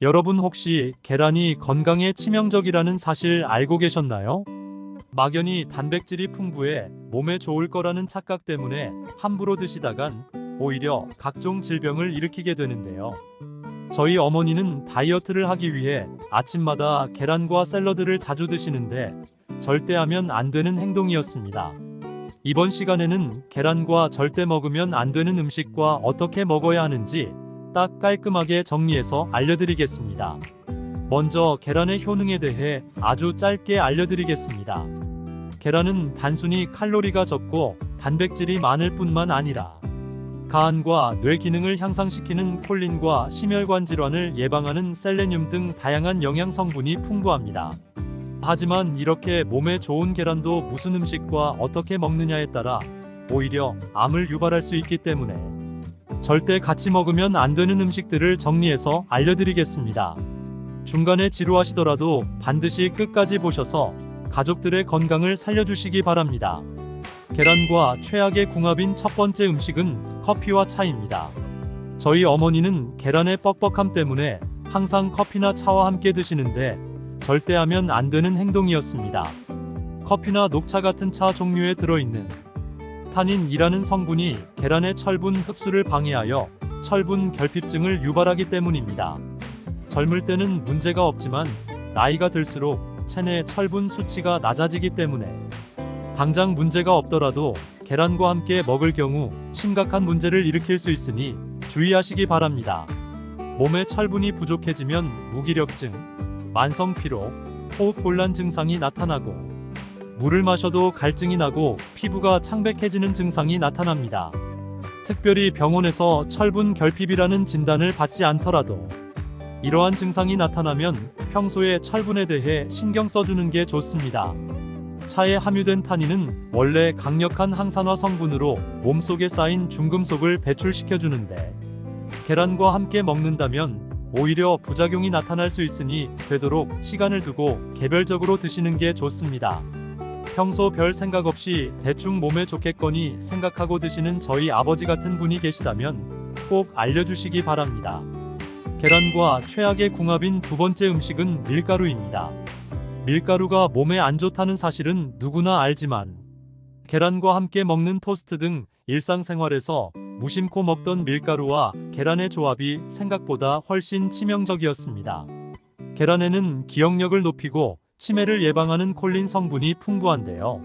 여러분 혹시 계란이 건강에 치명적이라는 사실 알고 계셨나요? 막연히 단백질이 풍부해 몸에 좋을 거라는 착각 때문에 함부로 드시다간 오히려 각종 질병을 일으키게 되는데요. 저희 어머니는 다이어트를 하기 위해 아침마다 계란과 샐러드를 자주 드시는데 절대 하면 안 되는 행동이었습니다. 이번 시간에는 계란과 절대 먹으면 안 되는 음식과 어떻게 먹어야 하는지 딱 깔끔하게 정리해서 알려드리겠습니다. 먼저 계란의 효능에 대해 아주 짧게 알려드리겠습니다. 계란은 단순히 칼로리가 적고 단백질이 많을 뿐만 아니라 간과 뇌 기능을 향상시키는 콜린과 심혈관 질환을 예방하는 셀레늄 등 다양한 영양 성분이 풍부합니다. 하지만 이렇게 몸에 좋은 계란도 무슨 음식과 어떻게 먹느냐에 따라 오히려 암을 유발할 수 있기 때문에 절대 같이 먹으면 안 되는 음식들을 정리해서 알려드리겠습니다. 중간에 지루하시더라도 반드시 끝까지 보셔서 가족들의 건강을 살려주시기 바랍니다. 계란과 최악의 궁합인 첫 번째 음식은 커피와 차입니다. 저희 어머니는 계란의 뻑뻑함 때문에 항상 커피나 차와 함께 드시는데 절대 하면 안 되는 행동이었습니다. 커피나 녹차 같은 차 종류에 들어있는 타닌이라는 성분이 계란의 철분 흡수를 방해하여 철분 결핍증을 유발하기 때문입니다. 젊을 때는 문제가 없지만 나이가 들수록 체내 철분 수치가 낮아지기 때문에 당장 문제가 없더라도 계란과 함께 먹을 경우 심각한 문제를 일으킬 수 있으니 주의하시기 바랍니다. 몸에 철분이 부족해지면 무기력증, 만성 피로, 호흡곤란 증상이 나타나고 물을 마셔도 갈증이 나고 피부가 창백해지는 증상이 나타납니다. 특별히 병원에서 철분 결핍이라는 진단을 받지 않더라도 이러한 증상이 나타나면 평소에 철분에 대해 신경 써주는 게 좋습니다. 차에 함유된 타닌은 원래 강력한 항산화 성분으로 몸속에 쌓인 중금속을 배출시켜주는데 계란과 함께 먹는다면 오히려 부작용이 나타날 수 있으니 되도록 시간을 두고 개별적으로 드시는 게 좋습니다. 평소 별 생각 없이 대충 몸에 좋겠거니 생각하고 드시는 저희 아버지 같은 분이 계시다면 꼭 알려주시기 바랍니다. 계란과 최악의 궁합인 두 번째 음식은 밀가루입니다. 밀가루가 몸에 안 좋다는 사실은 누구나 알지만 계란과 함께 먹는 토스트 등 일상생활에서 무심코 먹던 밀가루와 계란의 조합이 생각보다 훨씬 치명적이었습니다. 계란에는 기억력을 높이고 치매를 예방하는 콜린 성분이 풍부한데요.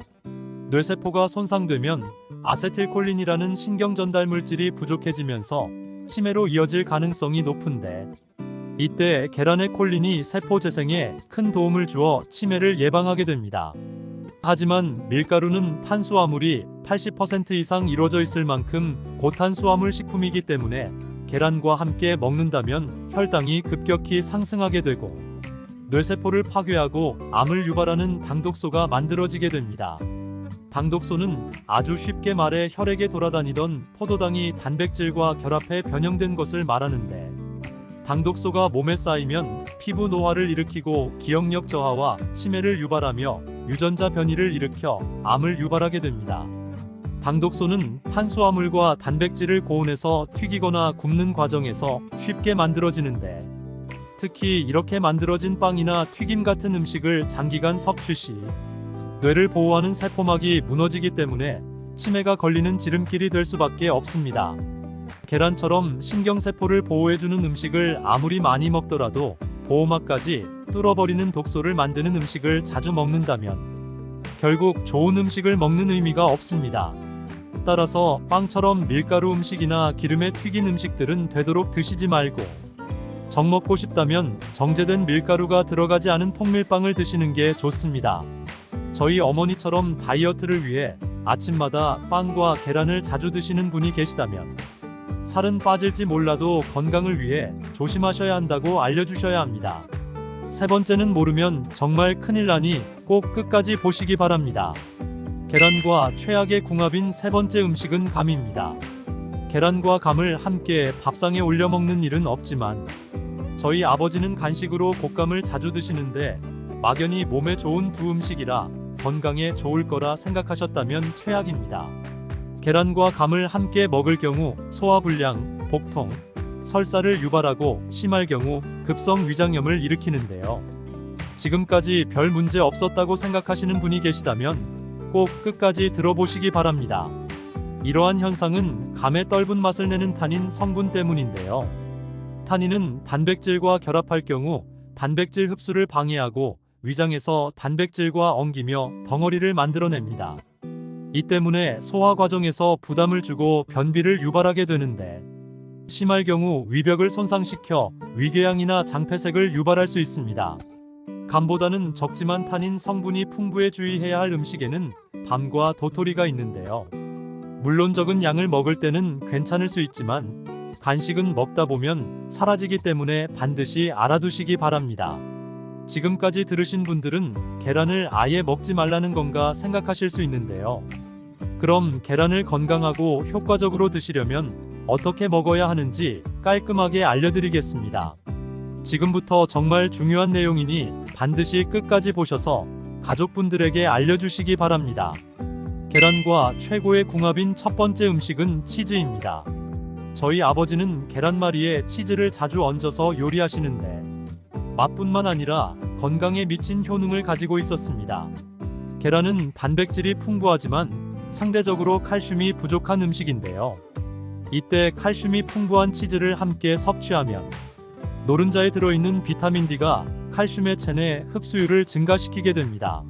뇌세포가 손상되면 아세틸콜린이라는 신경전달 물질이 부족해지면서 치매로 이어질 가능성이 높은데 이때 계란의 콜린이 세포 재생에 큰 도움을 주어 치매를 예방하게 됩니다. 하지만 밀가루는 탄수화물이 80% 이상 이루어져 있을 만큼 고탄수화물 식품이기 때문에 계란과 함께 먹는다면 혈당이 급격히 상승하게 되고 뇌세포를 파괴하고 암을 유발하는 당독소가 만들어지게 됩니다. 당독소는 아주 쉽게 말해 혈액에 돌아다니던 포도당이 단백질과 결합해 변형된 것을 말하는데 당독소가 몸에 쌓이면 피부 노화를 일으키고 기억력 저하와 치매를 유발하며 유전자 변이를 일으켜 암을 유발하게 됩니다. 당독소는 탄수화물과 단백질을 고온에서 튀기거나 굽는 과정에서 쉽게 만들어지는데 특히 이렇게 만들어진 빵이나 튀김 같은 음식을 장기간 섭취 시 뇌를 보호하는 세포막이 무너지기 때문에 치매가 걸리는 지름길이 될 수밖에 없습니다. 계란처럼 신경세포를 보호해주는 음식을 아무리 많이 먹더라도 보호막까지 뚫어버리는 독소를 만드는 음식을 자주 먹는다면 결국 좋은 음식을 먹는 의미가 없습니다. 따라서 빵처럼 밀가루 음식이나 기름에 튀긴 음식들은 되도록 드시지 말고 정 먹고 싶다면 정제된 밀가루가 들어가지 않은 통밀빵을 드시는 게 좋습니다. 저희 어머니처럼 다이어트를 위해 아침마다 빵과 계란을 자주 드시는 분이 계시다면 살은 빠질지 몰라도 건강을 위해 조심하셔야 한다고 알려주셔야 합니다. 세 번째는 모르면 정말 큰일 나니 꼭 끝까지 보시기 바랍니다. 계란과 최악의 궁합인 세 번째 음식은 감입니다. 계란과 감을 함께 밥상에 올려 먹는 일은 없지만 저희 아버지는 간식으로 곶감을 자주 드시는데 막연히 몸에 좋은 두 음식이라 건강에 좋을 거라 생각하셨다면 최악입니다. 계란과 감을 함께 먹을 경우 소화불량, 복통, 설사를 유발하고 심할 경우 급성 위장염을 일으키는데요. 지금까지 별 문제 없었다고 생각하시는 분이 계시다면 꼭 끝까지 들어보시기 바랍니다. 이러한 현상은 감의 떫은 맛을 내는 타닌 성분 때문인데요. 타닌은 단백질과 결합할 경우 단백질 흡수를 방해하고 위장에서 단백질과 엉기며 덩어리를 만들어냅니다. 이 때문에 소화 과정에서 부담을 주고 변비를 유발하게 되는데, 심할 경우 위벽을 손상시켜 위궤양이나 장폐색을 유발할 수 있습니다. 감보다는 적지만 타닌 성분이 풍부해 주의해야 할 음식에는 밤과 도토리가 있는데요. 물론 적은 양을 먹을 때는 괜찮을 수 있지만 간식은 먹다 보면 사라지기 때문에 반드시 알아두시기 바랍니다. 지금까지 들으신 분들은 계란을 아예 먹지 말라는 건가 생각하실 수 있는데요. 그럼 계란을 건강하고 효과적으로 드시려면 어떻게 먹어야 하는지 깔끔하게 알려드리겠습니다. 지금부터 정말 중요한 내용이니 반드시 끝까지 보셔서 가족분들에게 알려주시기 바랍니다. 계란과 최고의 궁합인 첫 번째 음식은 치즈입니다. 저희 아버지는 계란말이에 치즈를 자주 얹어서 요리하시는데 맛뿐만 아니라 건강에 미친 효능을 가지고 있었습니다. 계란은 단백질이 풍부하지만 상대적으로 칼슘이 부족한 음식인데요. 이때 칼슘이 풍부한 치즈를 함께 섭취하면 노른자에 들어있는 비타민 D가 칼슘의 체내 흡수율을 증가시키게 됩니다.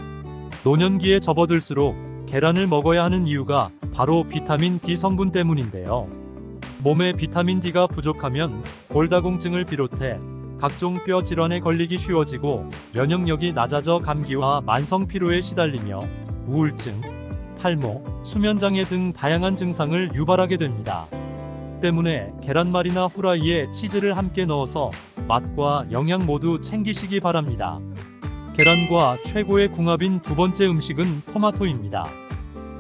노년기에 접어들수록 계란을 먹어야 하는 이유가 바로 비타민 D 성분 때문인데요. 몸에 비타민 D가 부족하면 골다공증을 비롯해 각종 뼈 질환에 걸리기 쉬워지고 면역력이 낮아져 감기와 만성 피로에 시달리며 우울증, 탈모, 수면장애 등 다양한 증상을 유발하게 됩니다. 때문에 계란말이나 후라이에 치즈를 함께 넣어서 맛과 영양 모두 챙기시기 바랍니다. 계란과 최고의 궁합인 두 번째 음식은 토마토입니다.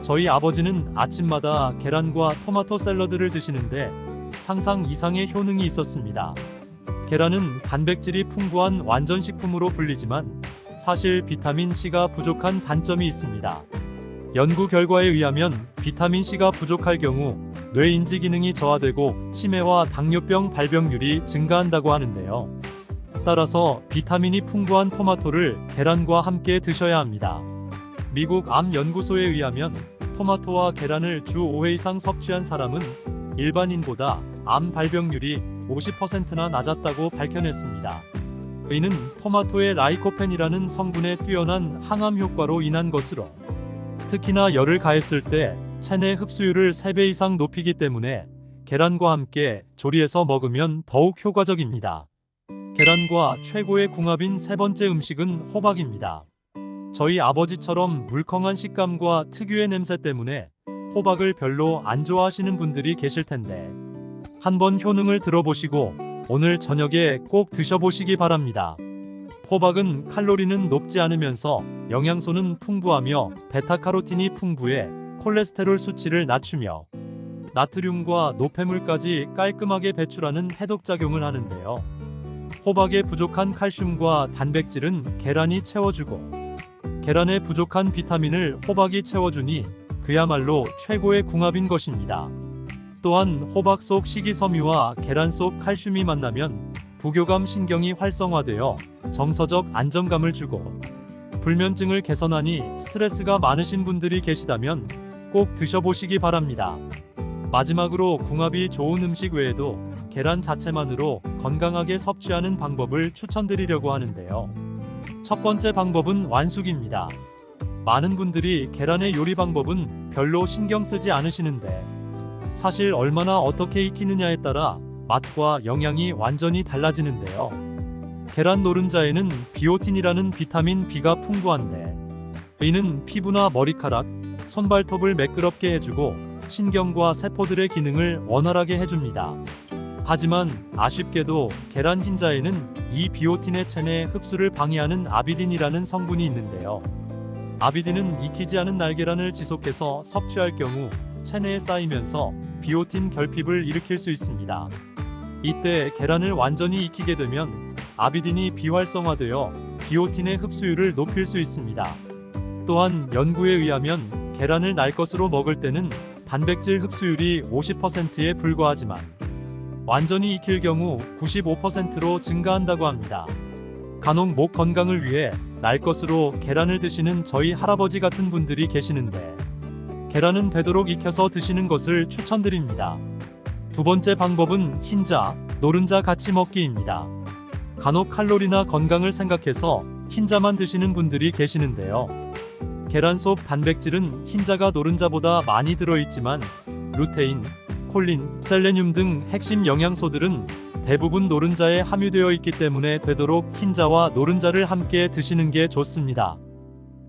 저희 아버지는 아침마다 계란과 토마토 샐러드를 드시는데 상상 이상의 효능이 있었습니다. 계란은 단백질이 풍부한 완전식품으로 불리지만 사실 비타민 C가 부족한 단점이 있습니다. 연구 결과에 의하면 비타민 C가 부족할 경우 뇌 인지 기능이 저하되고 치매와 당뇨병 발병률이 증가한다고 하는데요. 따라서 비타민이 풍부한 토마토를 계란과 함께 드셔야 합니다. 미국 암연구소에 의하면 토마토와 계란을 주 5회 이상 섭취한 사람은 일반인보다 암 발병률이 50%나 낮았다고 밝혀냈습니다. 이는 토마토의 라이코펜이라는 성분의 뛰어난 항암 효과로 인한 것으로, 특히나 열을 가했을 때 체내 흡수율을 3배 이상 높이기 때문에 계란과 함께 조리해서 먹으면 더욱 효과적입니다. 계란과 최고의 궁합인 세 번째 음식은 호박입니다. 저희 아버지처럼 물컹한 식감과 특유의 냄새 때문에 호박을 별로 안 좋아하시는 분들이 계실 텐데 한번 효능을 들어보시고 오늘 저녁에 꼭 드셔보시기 바랍니다. 호박은 칼로리는 높지 않으면서 영양소는 풍부하며 베타카로틴이 풍부해 콜레스테롤 수치를 낮추며 나트륨과 노폐물까지 깔끔하게 배출하는 해독작용을 하는데요. 호박에 부족한 칼슘과 단백질은 계란이 채워주고 계란에 부족한 비타민을 호박이 채워주니 그야말로 최고의 궁합인 것입니다. 또한 호박 속 식이섬유와 계란 속 칼슘이 만나면 부교감 신경이 활성화되어 정서적 안정감을 주고 불면증을 개선하니 스트레스가 많으신 분들이 계시다면 꼭 드셔보시기 바랍니다. 마지막으로 궁합이 좋은 음식 외에도 계란 자체만으로 건강하게 섭취하는 방법을 추천드리려고 하는데요. 첫 번째 방법은 완숙입니다. 많은 분들이 계란의 요리 방법은 별로 신경 쓰지 않으시는데 사실 얼마나 어떻게 익히느냐에 따라 맛과 영양이 완전히 달라지는데요. 계란 노른자에는 비오틴이라는 비타민 B가 풍부한데 이는 피부나 머리카락, 손발톱을 매끄럽게 해주고 신경과 세포들의 기능을 원활하게 해줍니다. 하지만 아쉽게도 계란 흰자에는 이 비오틴의 체내 흡수를 방해하는 아비딘이라는 성분이 있는데요. 아비딘은 익히지 않은 날계란을 지속해서 섭취할 경우 체내에 쌓이면서 비오틴 결핍을 일으킬 수 있습니다. 이때 계란을 완전히 익히게 되면 아비딘이 비활성화되어 비오틴의 흡수율을 높일 수 있습니다. 또한 연구에 의하면 계란을 날 것으로 먹을 때는 단백질 흡수율이 50%에 불과하지만 완전히 익힐 경우 95%로 증가한다고 합니다. 간혹 목 건강을 위해 날 것으로 계란을 드시는 저희 할아버지 같은 분들이 계시는데 계란은 되도록 익혀서 드시는 것을 추천드립니다. 두 번째 방법은 흰자, 노른자 같이 먹기입니다. 간혹 칼로리나 건강을 생각해서 흰자만 드시는 분들이 계시는데요. 계란 속 단백질은 흰자가 노른자보다 많이 들어있지만 루테인, 콜린, 셀레늄 등 핵심 영양소들은 대부분 노른자에 함유되어 있기 때문에 되도록 흰자와 노른자를 함께 드시는 게 좋습니다.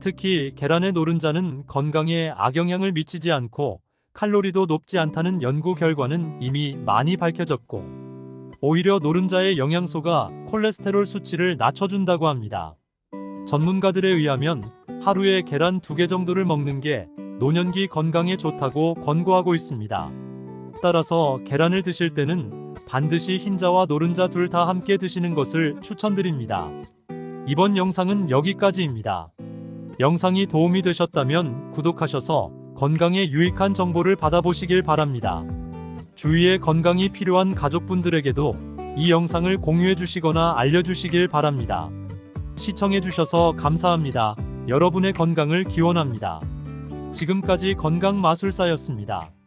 특히 계란의 노른자는 건강에 악영향을 미치지 않고 칼로리도 높지 않다는 연구 결과는 이미 많이 밝혀졌고 오히려 노른자의 영양소가 콜레스테롤 수치를 낮춰준다고 합니다. 전문가들에 의하면 하루에 계란 2개 정도를 먹는 게 노년기 건강에 좋다고 권고하고 있습니다. 따라서 계란을 드실 때는 반드시 흰자와 노른자 둘 다 함께 드시는 것을 추천드립니다. 이번 영상은 여기까지입니다. 영상이 도움이 되셨다면 구독하셔서 건강에 유익한 정보를 받아보시길 바랍니다. 주위에 건강이 필요한 가족분들에게도 이 영상을 공유해 주시거나 알려주시길 바랍니다. 시청해 주셔서 감사합니다. 여러분의 건강을 기원합니다. 지금까지 건강마술사였습니다.